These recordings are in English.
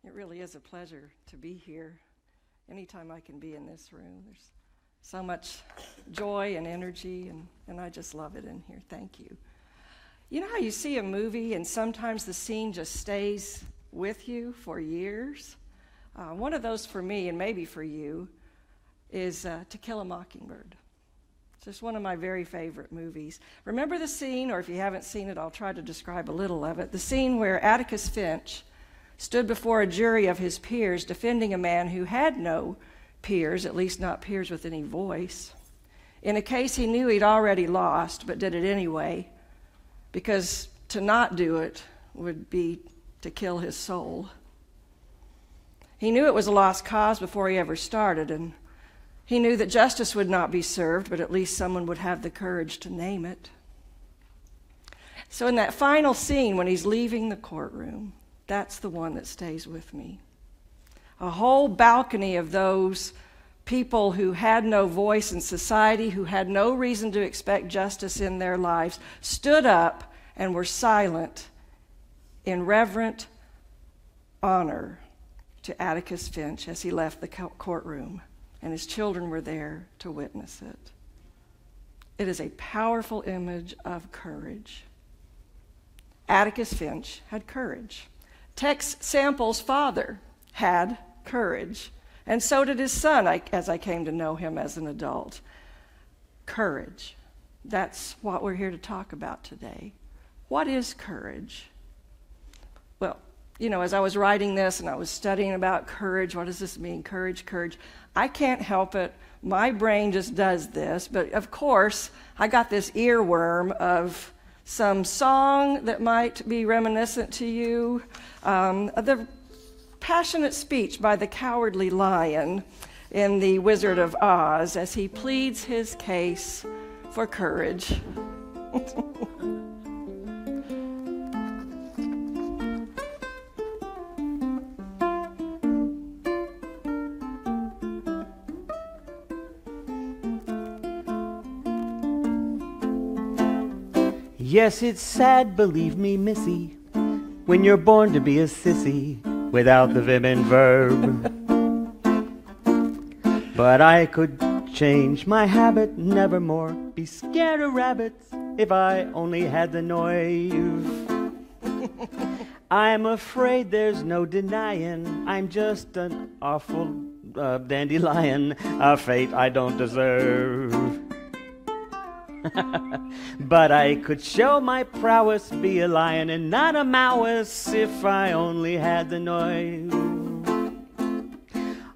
It really is a pleasure to be here. Anytime I can be in this room, there's so much joy and energy, and I just love it in here. Thank you. You know how you see a movie and sometimes the scene just stays with you for years? One of those for me, and maybe for you, is To Kill a Mockingbird. It's just one of my very favorite movies. Remember the scene, or if you haven't seen it, I'll try to describe a little of it. The scene where Atticus Finch stood before a jury of his peers defending a man who had no peers, at least not peers with any voice, in a case he knew he'd already lost, but did it anyway, because to not do it would be to kill his soul. He knew it was a lost cause before he ever started, and he knew that justice would not be served, but at least someone would have the courage to name it. So in that final scene when he's leaving the courtroom, that's the one that stays with me. A whole balcony of those people who had no voice in society, who had no reason to expect justice in their lives, stood up and were silent in reverent honor to Atticus Finch as he left the courtroom, and his children were there to witness it. It is a powerful image of courage. Atticus Finch had courage. Tex Sample's father had courage, and so did his son, as I came to know him as an adult. Courage. That's what we're here to talk about today. What is courage? Well, you know, as I was writing this and I was studying about courage, what does this mean? Courage. I can't help it. My brain just does this. But of course, I got this earworm of some song that might be reminiscent to you. The passionate speech by the Cowardly Lion in The Wizard of Oz as he pleads his case for courage. Yes, it's sad, believe me, missy, when you're born to be a sissy without the vim and verb. But I could change my habit, nevermore be scared of rabbits if I only had the nerve. I'm afraid there's no denying I'm just an awful dandelion, a fate I don't deserve. But I could show my prowess, be a lion and not a mouse if I only had the nerve.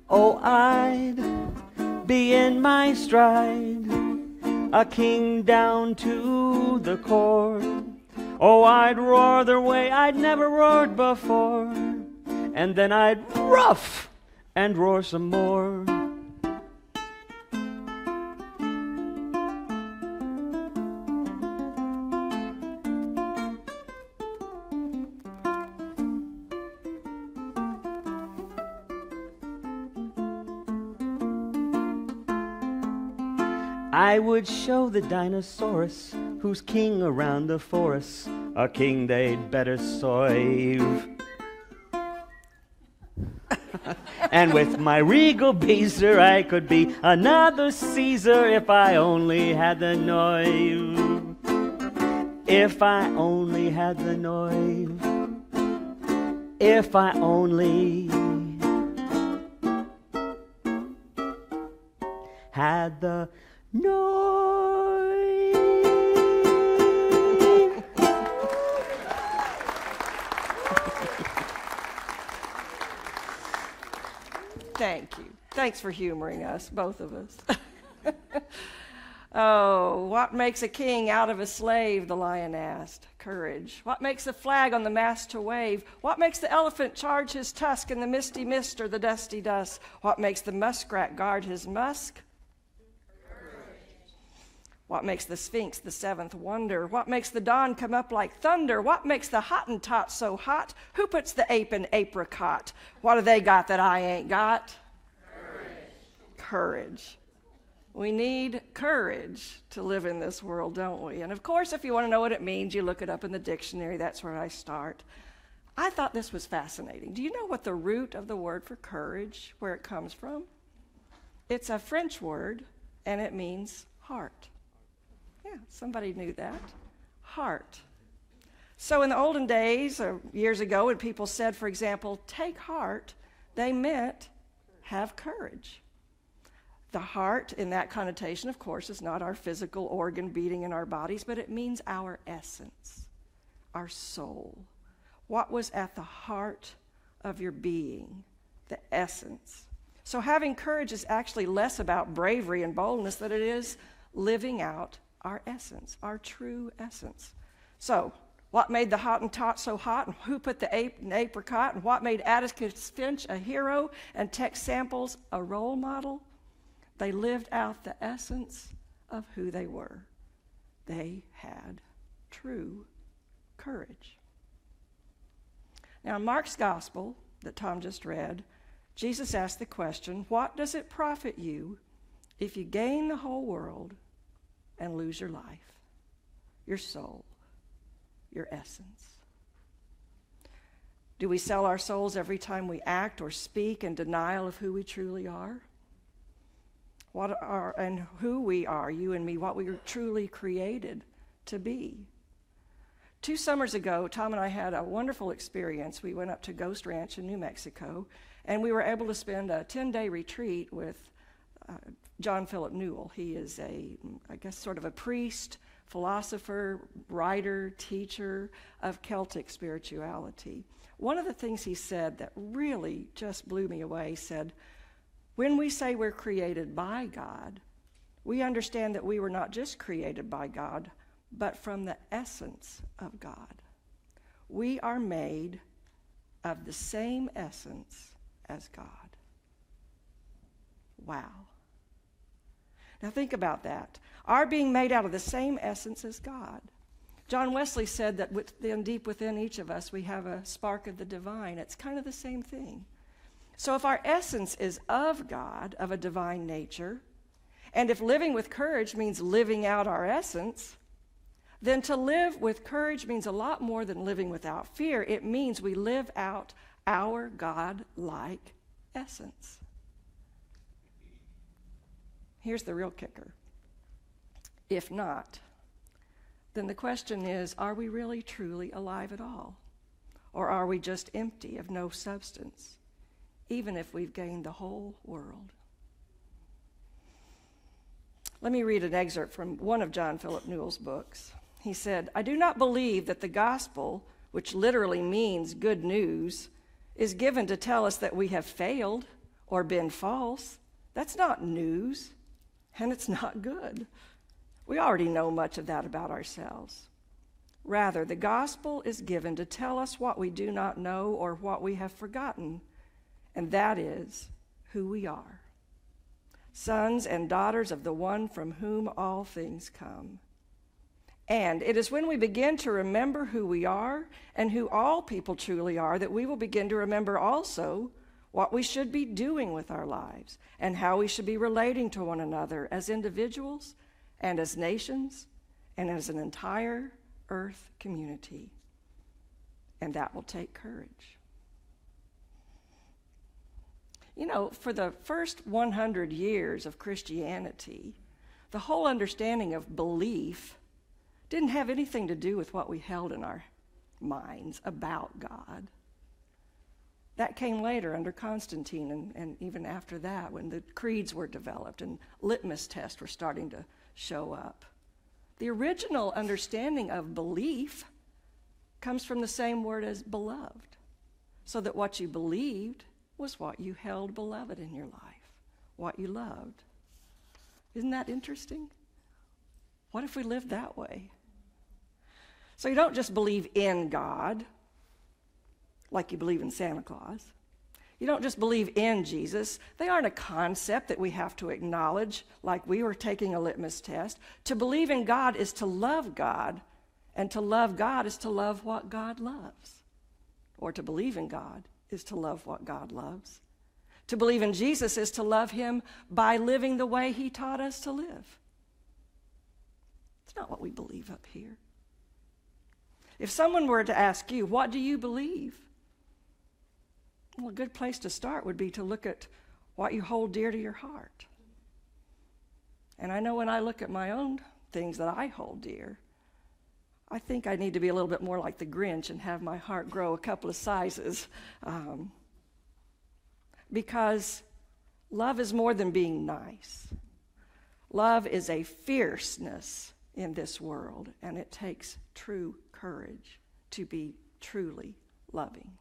Oh, I'd be in my stride, a king down to the core. Oh, I'd roar the way I'd never roared before, and then I'd ruff and roar some more. I would show the dinosaurus who's king around the forest, a king they'd better soive. And with my regal beezer I could be another Caesar if I only had the nerve. If I only had the nerve. If I only had the noise. Thank you. Thanks for humoring us, both of us. Oh, what makes a king out of a slave, the lion asked. Courage. What makes the flag on the mast to wave? What makes the elephant charge his tusk in the misty mist or the dusty dust? What makes the muskrat guard his musk? What makes the Sphinx the seventh wonder? What makes the dawn come up like thunder? What makes the Hottentot so hot? Who puts the ape in apricot? What do they got that I ain't got? Courage. We need courage to live in this world, don't we? And of course, if you want to know what it means, you look it up in the dictionary. That's where I start. I thought this was fascinating. Do you know what the root of the word for courage, where it comes from? It's a French word, and it means heart. Yeah, somebody knew that. Heart. So in the olden days, or years ago, when people said, for example, take heart, they meant have courage. The heart, in that connotation, of course, is not our physical organ beating in our bodies, but it means our essence, our soul. What was at the heart of your being, the essence. So having courage is actually less about bravery and boldness than it is living out our essence, our true essence. So, what made the Hottentot so hot, and who put the ape in the apricot, and what made Atticus Finch a hero and Tex Samples a role model? They lived out the essence of who they were. They had true courage. Now, in Mark's gospel that Tom just read, Jesus asked the question, what does it profit you if you gain the whole world and lose your life, your soul, your essence? Do we sell our souls every time we act or speak in denial of who we truly are? What are and who we are, you and me, what we were truly created to be. 2 summers ago, Tom and I had a wonderful experience. We went up to Ghost Ranch in New Mexico, and we were able to spend a 10-day retreat with John Philip Newell. He is I guess, sort of a priest, philosopher, writer, teacher of Celtic spirituality. One of the things he said that really just blew me away, he said, when we say we're created by God, we understand that we were not just created by God, but from the essence of God. We are made of the same essence as God. Wow. Now think about that. Our being made out of the same essence as God. John Wesley said that deep within each of us we have a spark of the divine. It's kind of the same thing. So if our essence is of God, of a divine nature, and if living with courage means living out our essence, then to live with courage means a lot more than living without fear. It means we live out our God-like essence. Here's the real kicker. If not, then the question is, are we really truly alive at all? Or are we just empty of no substance, even if we've gained the whole world? Let me read an excerpt from one of John Philip Newell's books. He said, I do not believe that the gospel, which literally means good news, is given to tell us that we have failed or been false. That's not news, and it's not good. We already know much of that about ourselves. Rather, the gospel is given to tell us what we do not know or what we have forgotten, and that is who we are. Sons and daughters of the one from whom all things come. And it is when we begin to remember who we are and who all people truly are that we will begin to remember also what we should be doing with our lives and how we should be relating to one another as individuals and as nations and as an entire earth community. And that will take courage. You know, for the first 100 years of Christianity, the whole understanding of belief didn't have anything to do with what we held in our minds about God. That came later under Constantine and even after that when the creeds were developed and litmus tests were starting to show up. The original understanding of belief comes from the same word as beloved, so that what you believed was what you held beloved in your life, what you loved. Isn't that interesting? What if we lived that way? So you don't just believe in God, like you believe in Santa Claus. You don't just believe in Jesus. They aren't a concept that we have to acknowledge like we were taking a litmus test. To believe in God is to love God, and to love God is to love what God loves. Or to believe in God is to love what God loves. To believe in Jesus is to love him by living the way he taught us to live. It's not what we believe up here. If someone were to ask you, what do you believe? a good place to start would be to look at what you hold dear to your heart. And I know when I look at my own things that I hold dear, I think I need to be a little bit more like the Grinch and have my heart grow a couple of sizes. Because love is more than being nice. Love is a fierceness in this world, and it takes true courage to be truly loving.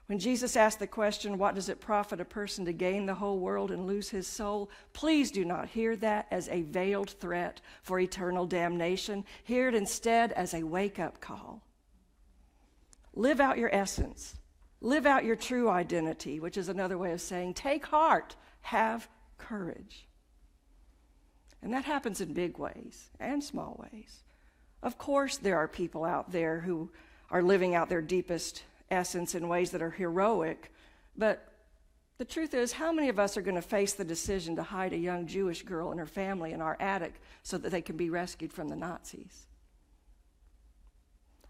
When Jesus asked the question, what does it profit a person to gain the whole world and lose his soul? Please do not hear that as a veiled threat for eternal damnation. Hear it instead as a wake-up call. Live out your essence. Live out your true identity, which is another way of saying, take heart, have courage. And that happens in big ways and small ways. Of course, there are people out there who are living out their deepest essence in ways that are heroic, but the truth is, how many of us are going to face the decision to hide a young Jewish girl and her family in our attic so that they can be rescued from the Nazis?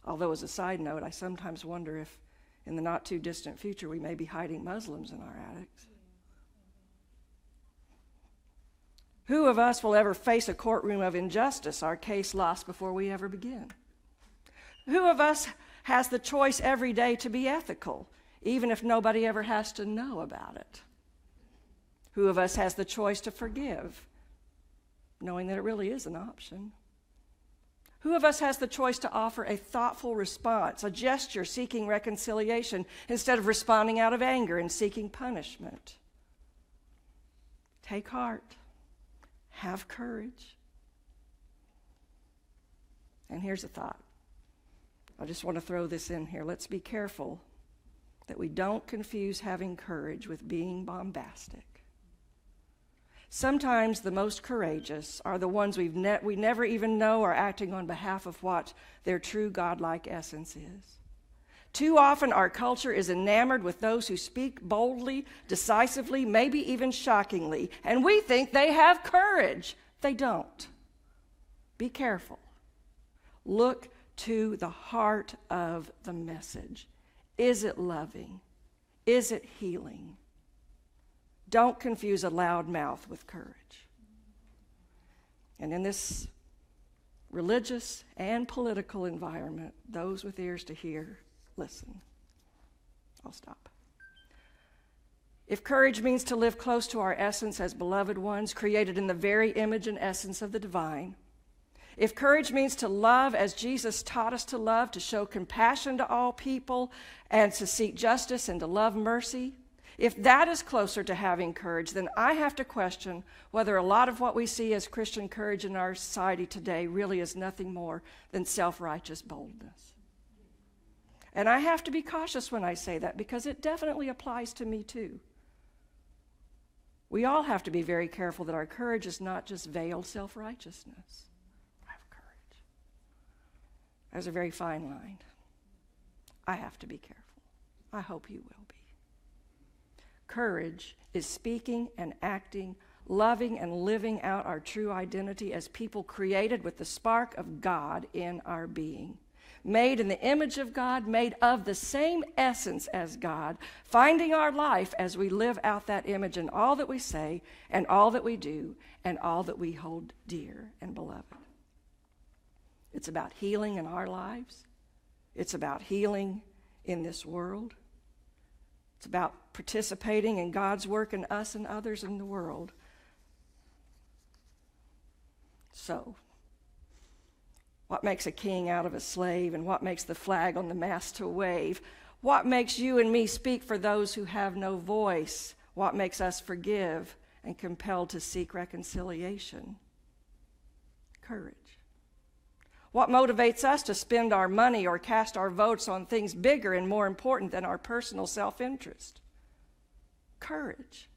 Although, as a side note, I sometimes wonder if in the not too distant future we may be hiding Muslims in our attics. Who of us will ever face a courtroom of injustice, our case lost before we ever begin? Who of us has the choice every day to be ethical, even if nobody ever has to know about it? Who of us has the choice to forgive, knowing that it really is an option? Who of us has the choice to offer a thoughtful response, a gesture seeking reconciliation, instead of responding out of anger and seeking punishment? Take heart. Have courage. And here's a thought. I just want to throw this in here. Let's be careful that we don't confuse having courage with being bombastic. Sometimes the most courageous are the ones we never even know are acting on behalf of what their true godlike essence is. Too often our culture is enamored with those who speak boldly, decisively, maybe even shockingly, and we think they have courage. They don't. Be careful. Look to the heart of the message. Is it loving? Is it healing? Don't confuse a loud mouth with courage. And in this religious and political environment, those with ears to hear, listen. I'll stop. If courage means to live close to our essence as beloved ones, created in the very image and essence of the divine, if courage means to love as Jesus taught us to love, to show compassion to all people, and to seek justice and to love mercy, if that is closer to having courage, then I have to question whether a lot of what we see as Christian courage in our society today really is nothing more than self-righteous boldness. And I have to be cautious when I say that, because it definitely applies to me too. We all have to be very careful that our courage is not just veiled self-righteousness. I have courage. There's a very fine line. I have to be careful. I hope you will be. Courage is speaking and acting, loving and living out our true identity as people created with the spark of God in our being. Made in the image of God, made of the same essence as God, finding our life as we live out that image in all that we say and all that we do and all that we hold dear and beloved. It's about healing in our lives. It's about healing in this world. It's about participating in God's work in us and others in the world. So, what makes a king out of a slave, and what makes the flag on the mast to wave? What makes you and me speak for those who have no voice? What makes us forgive and compelled to seek reconciliation? Courage. What motivates us to spend our money or cast our votes on things bigger and more important than our personal self-interest? Courage.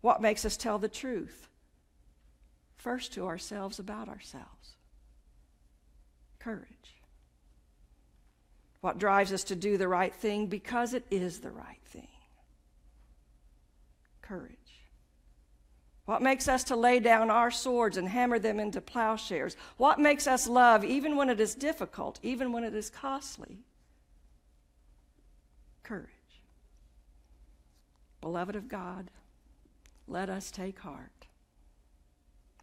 What makes us tell the truth? First to ourselves about ourselves. Courage. What drives us to do the right thing because it is the right thing? Courage. What makes us to lay down our swords and hammer them into plowshares? What makes us love even when it is difficult, even when it is costly? courage. Beloved of God, let us take heart.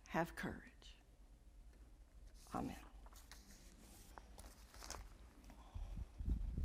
Have courage.